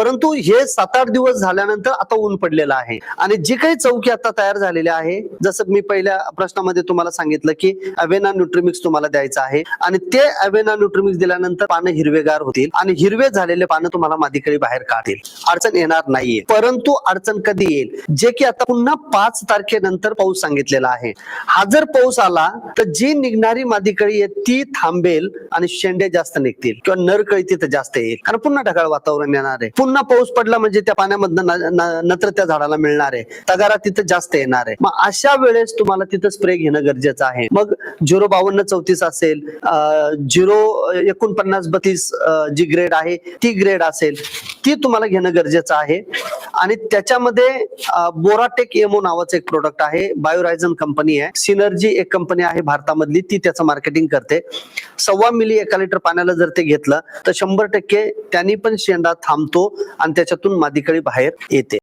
परंतु हे 7-8 दिवस झाल्यानंतर आता ऊन पडलेलं आहे आणि जी काही चौकी आता तयार झालेली आहे, जसं मी पहिल्या प्रश्नामध्ये तुम्हाला सांगितलं की अवेना न्यूट्रीमिक्स तुम्हाला द्यायचं आहे आणि ते अवेना न्यूट्रीमिक्स दिल्यानंतर पानं हिरवेगार होतील आणि हिरवे झालेले पानं तुम्हाला मादीकळी बाहेर काढतील. अडचण येणार नाहीये. परंतु अडचण कधी येईल, जे की आता पुन्हा 5 तारखेनंतर पाऊस सांगितलेला आहे. हा जर पाऊस आला तर जी निघणारी मादीकळी आहे ती थांबेल आणि शेंडे जास्त निघतील किंवा नरकळी तिथे जास्त येईल, कारण पुन्हा ढगाळ वातावरण येणार आहे. पुन्हा पाऊस पडला म्हणजे त्या पाण्यामधनं नत्र त्या झाडाला मिळणार आहे, तगारा तिथे जास्त येणार आहे. मग अशा वेळेस तुम्हाला तिथं स्प्रे घेणं गरजेचं आहे. मग 05234 असेल, 04932 जी ग्रेड आहे ती ग्रेड असेल ती तुम्हाला घेणं गरजेचं आहे. आणि त्याच्यामध्ये बोराटेक एमओ नावाचं एक प्रोडक्ट आहे, बायोरायझन कंपनी आहे, सिनर्जी एक कंपनी आहे भारतामधली, ती त्याचं मार्केटिंग करते. 1.25 मिली 1 लिटर पाण्याला जर ते घेतलं तर 100% त्यांनी पण शेंडा थांबतो आणि त्याच्यातून मादीकळी बाहेर येते.